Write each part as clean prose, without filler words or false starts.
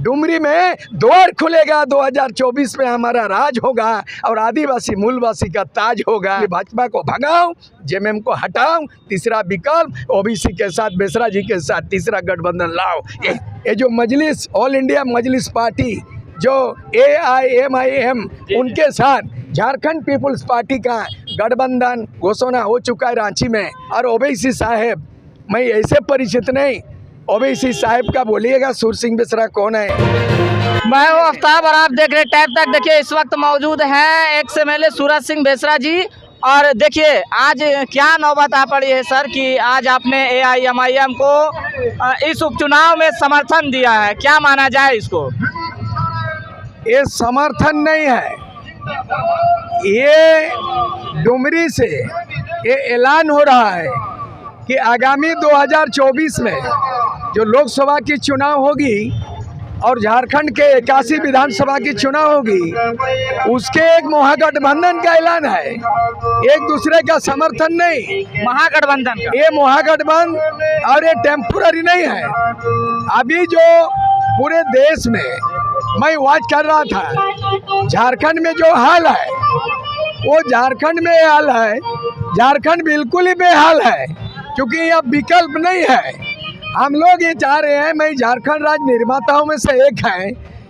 डुमरी में द्वार खुलेगा, 2024 में हमारा राज होगा और आदिवासी मूलवासी का ताज होगा। भाजपा को भगाओ, जेएमएम को हटाओ, तीसरा विकल्प ओबीसी के साथ बेसरा जी के साथ तीसरा गठबंधन लाओ। ये जो मजलिस, ऑल इंडिया मजलिस पार्टी जो AIMIM उनके साथ झारखंड पीपुल्स पार्टी का गठबंधन घोषणा हो चुका है रांची में। और ओवैसी साहब, मैं ऐसे परिचित नहीं, ओवैसी साहब का बोलिएगा सुर सिंह बेसरा कौन है। मैं हूँ आफ्ताब और आप देख रहे टाइप तक। देखिए इस वक्त मौजूद हैं एक्स MLA सूरज सिंह बेसरा जी। और देखिए आज क्या नौबत आ पड़ी है सर कि आज आपने AIMIM को इस उपचुनाव में समर्थन दिया है, क्या माना जाए इसको? ये समर्थन नहीं है, ये डुमरी से ये ऐलान हो रहा है कि आगामी 2024 में जो लोकसभा की चुनाव होगी और झारखंड के 81 विधानसभा की चुनाव होगी, उसके एक महागठबंधन का ऐलान है, एक दूसरे का समर्थन नहीं। महागठबंधन का ये महागठबंधन और ये टेम्पोररी नहीं है। अभी जो पूरे देश में मैं वॉच कर रहा था, झारखंड में जो हाल है वो झारखंड में हाल है, झारखंड बिल्कुल ही बेहाल है, क्योंकि यह विकल्प नहीं है। हम लोग ये चाह रहे हैं, मैं झारखंड राज्य निर्माताओं में से एक है।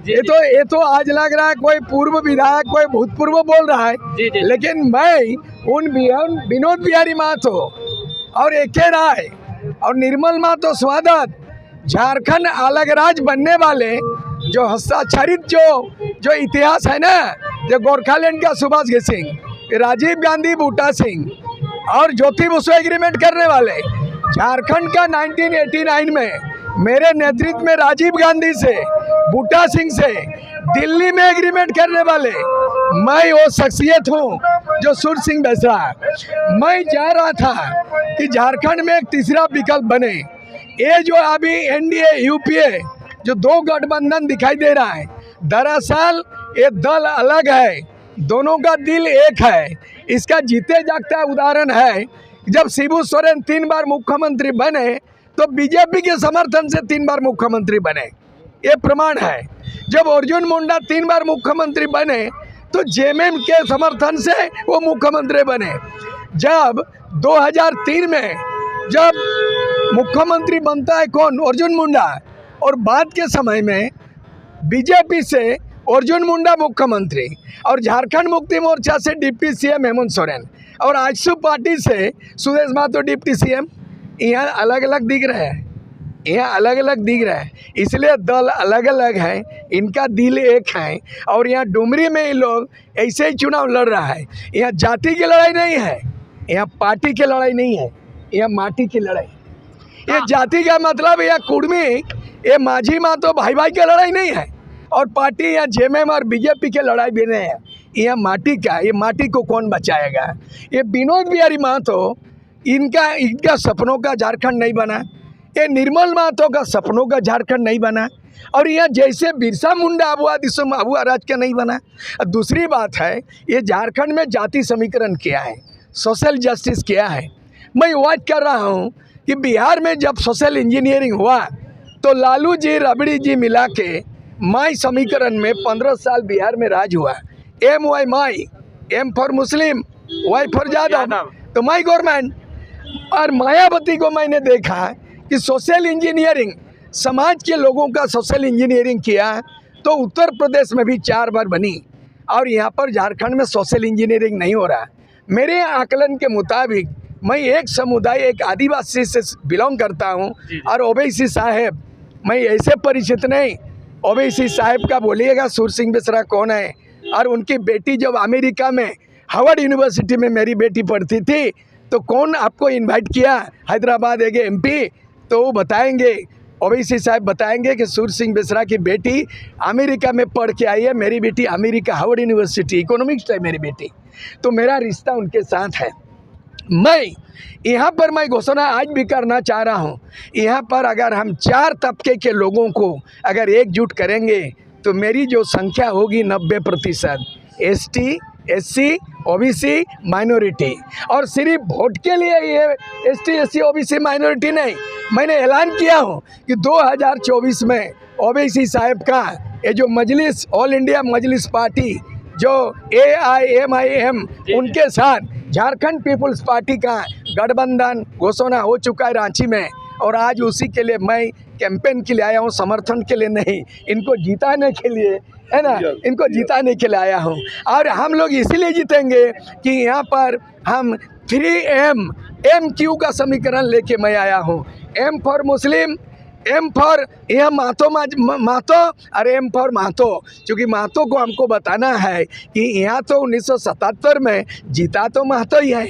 ये तो आज लग रहा है कोई पूर्व विधायक, कोई भूतपूर्व बोल रहा है, लेकिन मैं उन विनोद बिहारी महतो और AK राय और निर्मल महतो स्वागत झारखंड अलग राज्य बनने वाले जो हस्ताक्षरित जो इतिहास है ना, जो गोरखालैंड का सुभाष सिंह, राजीव गांधी, बूटा सिंह और ज्योति बसु एग्रीमेंट करने वाले, झारखंड का 1989 में मेरे नेतृत्व में राजीव गांधी से, बूटा सिंह से दिल्ली में एग्रीमेंट करने वाले, मैं वो शख्सियत हूँ जो सुर सिंह बेसरा। मैं चाह रहा था कि झारखंड में एक तीसरा विकल्प बने। ये जो अभी NDA UPA जो दो गठबंधन दिखाई दे रहा है, दरअसल ये दल अलग है, दोनों का दिल एक है। इसका जीते जागता उदाहरण है, जब शिबू सोरेन 3 बार मुख्यमंत्री बने तो बीजेपी के समर्थन से 3 बार मुख्यमंत्री बने, ये प्रमाण है। जब अर्जुन मुंडा 3 बार मुख्यमंत्री बने तो जेएमएम के समर्थन से वो मुख्यमंत्री बने। जब 2003 में जब मुख्यमंत्री बनता है कौन? अर्जुन मुंडा। और बाद के समय में बीजेपी से अर्जुन मुंडा मुख्यमंत्री और झारखंड मुक्ति मोर्चा से डिप्टी CM हेमंत सोरेन और आजसू पार्टी से सुदेश महतो डिप्टी CM। यहाँ अलग अलग दिख रहे हैं, यहाँ अलग अलग दिख रहा है, इसलिए दल अलग अलग है, इनका दिल एक है। और यहाँ डुमरी में ये लोग ऐसे ही चुनाव लड़ रहा है। यहाँ जाति की लड़ाई नहीं है, यहाँ पार्टी की लड़ाई नहीं है, यहाँ माटी की लड़ाई। ये जाति का मतलब या कुर्मी, ये माझी महतो भाई भाई की लड़ाई नहीं है, और पार्टी या जेएमएम और बीजेपी की लड़ाई भी नहीं है। यह माटी का, ये माटी को कौन बचाएगा? ये विनोद बिहारी महतो, इनका सपनों का झारखंड नहीं बना, ये निर्मल महतो का सपनों का झारखंड नहीं बना, और यह जैसे बिरसा मुंडा अबुआ दिसम अबुआ राज का नहीं बना। दूसरी बात है, ये झारखंड में जाति समीकरण किया है, सोशल जस्टिस किया है। मैं वाच कर रहा हूँ कि बिहार में जब सोशल इंजीनियरिंग हुआ तो लालू जी रबड़ी जी मिला के माई समीकरण में 15 साल बिहार में राज हुआ। MY my, M for Muslim, Y for Yadav, तो माई गवर्नमेंट। और मायावती को मैंने देखा कि सोशल इंजीनियरिंग, समाज के लोगों का सोशल इंजीनियरिंग किया तो उत्तर प्रदेश में भी 4 बार बनी, और यहाँ पर झारखंड में सोशल इंजीनियरिंग नहीं हो रहा। मेरे आकलन के मुताबिक मैं एक समुदाय, एक आदिवासी से बिलोंग करता हूँ, और ओवैसी साहब, मैं ऐसे परिचित नहीं, ओवैसी साहब का बोलिएगा सुर सिंह बेसरा कौन है। और उनकी बेटी जब अमेरिका में हार्वर्ड यूनिवर्सिटी में मेरी बेटी पढ़ती थी तो कौन आपको इनवाइट किया, हैदराबाद एक MP, तो वो बताएंगे, ओवैसी साहब बताएंगे कि सुर सिंह बेसरा की बेटी अमेरिका में पढ़ के आई है। मेरी बेटी अमेरिका हार्वर्ड यूनिवर्सिटी इकोनॉमिक्स है मेरी बेटी, तो मेरा रिश्ता उनके साथ है। मैं यहाँ पर मैं घोषणा आज भी करना चाह रहा हूँ, यहाँ पर अगर हम 4 तबके के लोगों को अगर एकजुट करेंगे तो मेरी जो संख्या होगी 90% ST SC OBC माइनॉरिटी। और सिर्फ वोट के लिए ये ST SC OBC माइनॉरिटी नहीं, मैंने ऐलान किया हूँ कि 2024 में ओवैसी साहब का ये जो मजलिस, ऑल इंडिया मजलिस पार्टी जो AIMIM उनके साथ झारखंड पीपुल्स पार्टी का गठबंधन घोषणा हो चुका है रांची में, और आज उसी के लिए मैं कैंपेन के लिए आया हूँ, समर्थन के लिए नहीं, इनको जिताने के लिए, है ना, इनको जिताने के लिए आया हूँ। और हम लोग इसीलिए जीतेंगे कि यहाँ पर हम 3M का समीकरण लेके मैं आया हूँ। M for Muslim, M for यह महतो और M फॉर महतो, क्योंकि महतो को हमको बताना है कि यहाँ तो 1977 में जीता तो महतो ही है,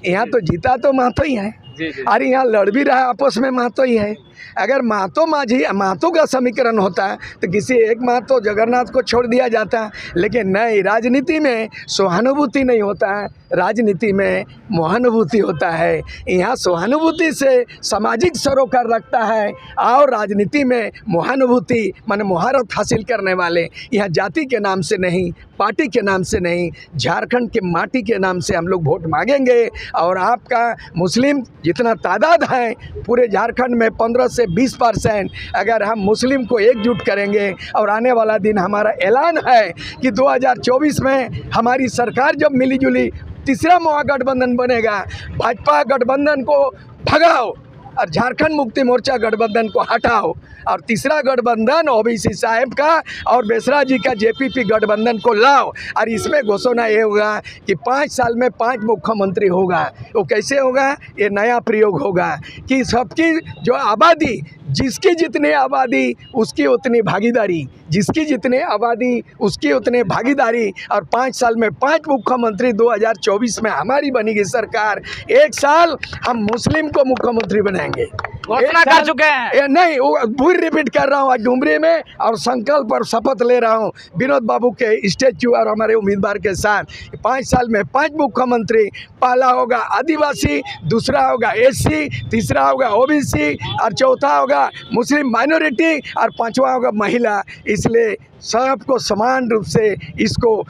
यहाँ तो जीता तो महतो ही है, अरे यहाँ लड़ भी रहा है आपस में महतो ही है। अगर महतो का समीकरण होता तो किसी एक महतो जगन्नाथ को छोड़ दिया जाता, लेकिन नहीं, राजनीति में सहानुभूति नहीं होता है, राजनीति में मोहानुभूति होता है। यहाँ सहानुभूति से सामाजिक सरोकार रखता है और राजनीति में मोहानुभूति माने महारत हासिल करने वाले, यहाँ जाति के नाम से नहीं, पार्टी के नाम से नहीं, झारखंड के माटी के नाम से हम लोग वोट मांगेंगे। और आपका मुस्लिम जितना तादाद है पूरे झारखंड में 15 से 20% अगर हम मुस्लिम को एकजुट करेंगे, और आने वाला दिन हमारा ऐलान है कि 2024 में हमारी सरकार जब मिली जुली तीसरा महागठबंधन बनेगा, भाजपा गठबंधन को भगाओ और झारखंड मुक्ति मोर्चा गठबंधन को हटाओ, और तीसरा गठबंधन ओवैसी साहब का और बेसरा जी का JPP गठबंधन को लाओ। और इसमें घोषणा ये होगा कि 5 साल में 5 मुख्यमंत्री होगा। वो कैसे होगा? ये नया प्रयोग होगा कि सबकी जो आबादी, जिसकी जितनी आबादी उसकी उतनी भागीदारी, जिसकी जितनी आबादी उसकी उतनी भागीदारी, और 5 साल में 5 मुख्यमंत्री। 2024 में हमारी बनेगी सरकार, 1 साल हम मुस्लिम को मुख्यमंत्री बनाएंगे। घोषणा कर चुके हैं। नहीं, वो फिर रिपीट कर रहा हूँ आज डुमरी में, और संकल्प और शपथ ले रहा हूँ विनोद बाबू के स्टैच्यू और हमारे उम्मीदवार के साथ। 5 साल में 5 मुख्यमंत्री, पहला होगा आदिवासी, दूसरा होगा SC, तीसरा होगा OBC, और चौथा होगा मुस्लिम माइनॉरिटी, और 5वां होगा महिला। इसलिए सबको समान रूप से इसको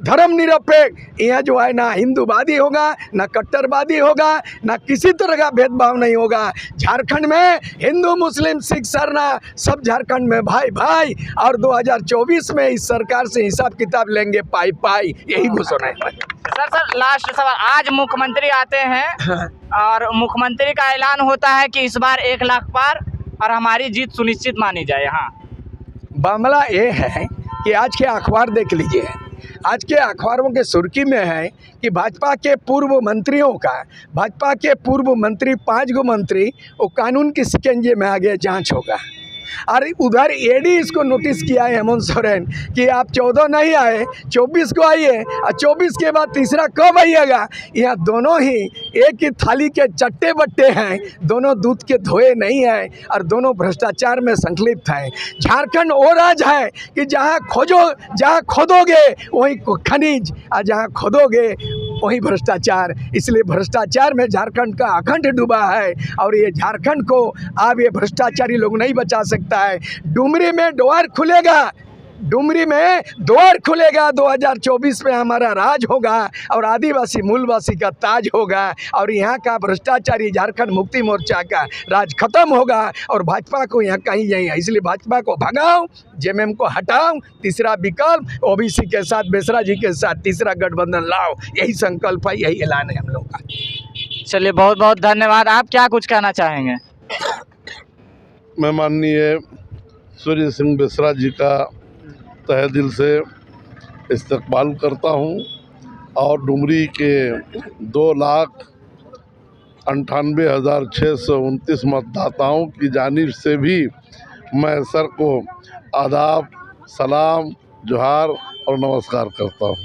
धर्म निरपेक्ष, यहाँ जो है ना हिंदूवादी होगा, ना कट्टरवादी होगा, ना किसी तरह का भेदभाव नहीं होगा। झारखंड में हिंदू मुस्लिम सिख सरना सब झारखंड में भाई भाई, और 2024 में इस सरकार से हिसाब किताब लेंगे पाई पाई, यही घोषणा है। सर लास्ट सवाल, आज मुख्यमंत्री आते हैं और मुख्यमंत्री का ऐलान होता है कि इस बार 1 लाख पार और हमारी जीत सुनिश्चित मानी जाए। हाँ, मामला ये है कि आज के अखबार देख लीजिए, आज के अखबारों के सुर्खी में है कि भाजपा के पूर्व मंत्रियों का, भाजपा के पूर्व मंत्री 5 गो मंत्री वो कानून की शिकंजे में आगे जांच होगा। और उधर ED इसको नोटिस किया है हेमंत सोरेन कि आप 14 नहीं आए, 24 को आइए, और 24 के बाद तीसरा कब आइएगा। यहाँ दोनों ही एक ही थाली के चट्टे बट्टे हैं, दोनों दूध के धोए नहीं हैं, और दोनों भ्रष्टाचार में संकलिप्त हैं। झारखंड वो राज्य है कि जहाँ खोदोगे वहीं खनिज, और जहाँ खोदोगे वहीं भ्रष्टाचार। इसलिए भ्रष्टाचार में झारखंड का अखंड डूबा है, और ये झारखंड को अब ये भ्रष्टाचारी लोग नहीं बचा सकता है। डुमरी में द्वार खुलेगा, डुमरी में द्वार खुलेगा। 2024 में हमारा राज होगा, और आदिवासी मूलवासी का ताज होगा, और यहाँ का भ्रष्टाचारी झारखंड मुक्ति मोर्चा का राज खत्म होगा, और भाजपा को यहाँ कहीं जाए। इसलिए भाजपा को भगाओ, JMM को हटाओ, तीसरा विकल्प OBC के साथ, बेसरा जी के साथ तीसरा गठबंधन लाओ, यही संकल्प है, यही ऐलान है हम लोग का। चलिए, बहुत बहुत धन्यवाद। आप क्या कुछ कहना चाहेंगे? मैं माननीय सूर्य सिंह बेसरा जी का तहे दिल से इस्तकबाल करता हूं, और डुमरी के 2,98,629 मतदाताओं की जानिब से भी मैं सर को आदाब, सलाम, जोहार और नमस्कार करता हूं।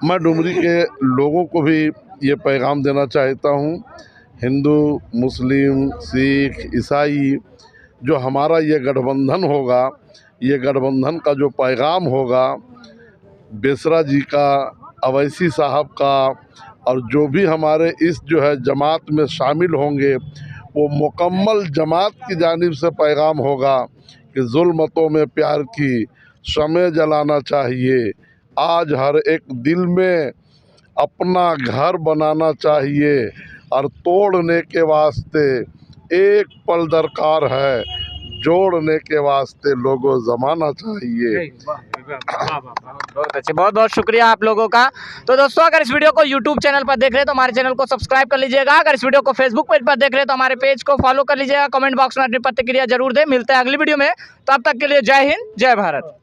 मैं डुमरी के लोगों को भी ये पैगाम देना चाहता हूं, हिंदू, मुस्लिम, सिख, ईसाई, जो हमारा ये गठबंधन होगा, ये गठबंधन का जो पैगाम होगा बेसरा जी का, ओवैसी साहब का, और जो भी हमारे इस जो है जमात में शामिल होंगे, वो मुकम्मल जमात की जानिब से पैगाम होगा कि जुल्मतों में प्यार की शमे जलाना चाहिए, आज हर एक दिल में अपना घर बनाना चाहिए, और तोड़ने के वास्ते एक पल दरकार है, जोड़ने के वास्ते लोगों जमाना चाहिए। बहुत अच्छे, बहुत बहुत शुक्रिया आप लोगों का। तो दोस्तों, अगर इस वीडियो को YouTube चैनल पर देख रहे हैं तो हमारे चैनल को सब्सक्राइब कर लीजिएगा। अगर इस वीडियो को Facebook पेज पर देख रहे हैं तो हमारे पेज को फॉलो कर लीजिएगा। कमेंट बॉक्स में अपनी प्रतिक्रिया जरूर दें। मिलते हैं अगली वीडियो में, तब तक के लिए जय हिंद, जय भारत।